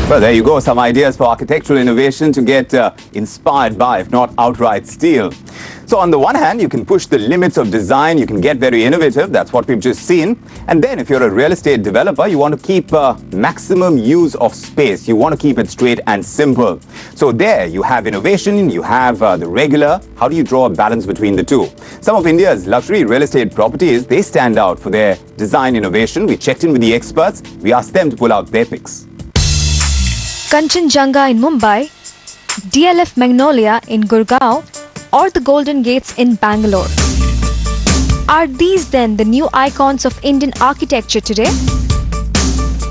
Well, there you go. Some ideas for architectural innovation to get inspired by, if not outright steal. So on the one hand, you can push the limits of design. You can get very innovative. That's what we've just seen. And then if you're a real estate developer, you want to keep maximum use of space. You want to keep it straight and simple. So there you have innovation. You have the regular. How do you draw a balance between the two? Some of India's luxury real estate properties, they stand out for their design innovation. We checked in with the experts. We asked them to pull out their picks. Kanchenjunga in Mumbai, DLF Magnolia in Gurgaon, or the Golden Gates in Bangalore. Are these then the new icons of Indian architecture today?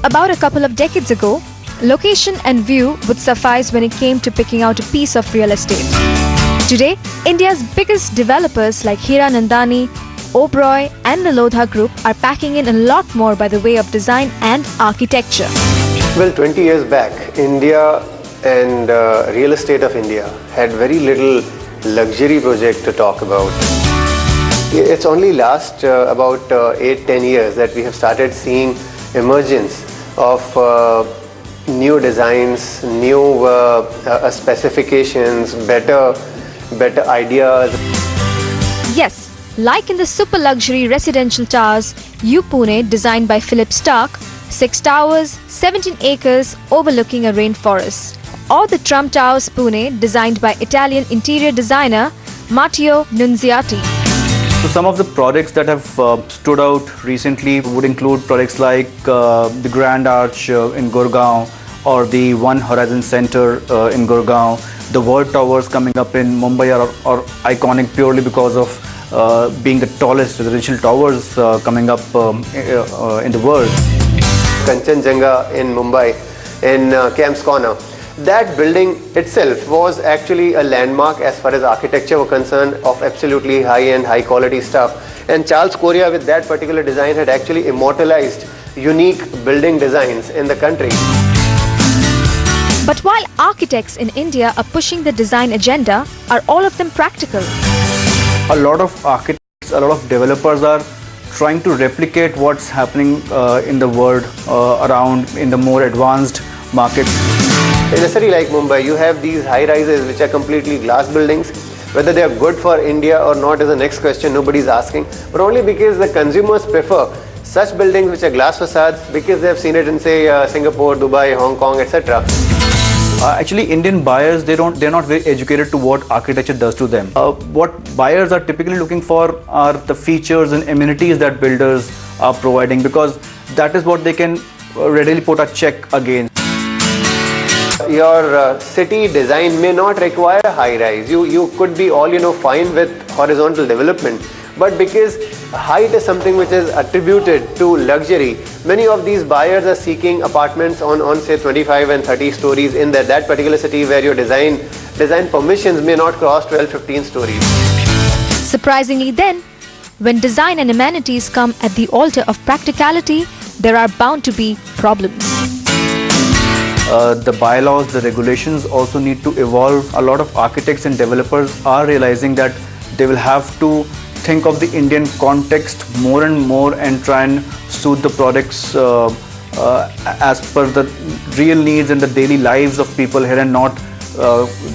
About a couple of decades ago, location and view would suffice when it came to picking out a piece of real estate. Today, India's biggest developers like Hiranandani, Oberoi and the Lodha Group are packing in a lot more by the way of design and architecture. Well, 20 years back, India and real estate of India had very little luxury project to talk about. It's only last about 8-10 years that we have started seeing emergence of new designs, new specifications, better ideas. Yes, like in the super luxury residential towers, U Pune designed by Philip Stark, 6 towers, 17 acres overlooking a rainforest. Or the Trump Towers Pune designed by Italian interior designer Matteo Nunziati. So some of the projects that have stood out recently would include projects like the Grand Arch in Gurgaon or the One Horizon Center in Gurgaon. The World Towers coming up in Mumbai are iconic purely because of being the tallest residential towers coming up in the world. Kanchenjunga in Mumbai, in Camps Corner. That building itself was actually a landmark as far as architecture were concerned, of absolutely high-end, high-quality stuff. And Charles Correa with that particular design had actually immortalized unique building designs in the country. But while architects in India are pushing the design agenda, are all of them practical? A lot of architects, a lot of developers are trying to replicate what's happening in the world around in the more advanced market. In a city like Mumbai, you have these high-rises which are completely glass buildings. Whether they are good for India or not is the next question nobody's asking. But only because the consumers prefer such buildings which are glass facades because they have seen it in, say, Singapore, Dubai, Hong Kong, etc. Actually, Indian buyers, they're not very educated to what architecture does to them. What buyers are typically looking for are the features and amenities that builders are providing, because that is what they can readily put a check against. Your city design may not require high-rise. You could be all fine with horizontal development. But because height is something which is attributed to luxury, many of these buyers are seeking apartments on say 25 and 30 stories in that particular city where your design permissions may not cross 12-15 stories. Surprisingly then, when design and amenities come at the altar of practicality, there are bound to be problems. The bylaws, the regulations also need to evolve. A lot of architects and developers are realizing that they will have to think of the Indian context more and more and try and suit the products as per the real needs and the daily lives of people here, and not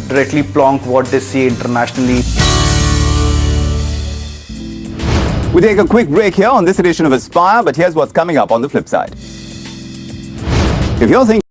directly plonk what they see internationally. We take a quick break here on this edition of Aspire, but here's what's coming up on the flip side. If you're thinking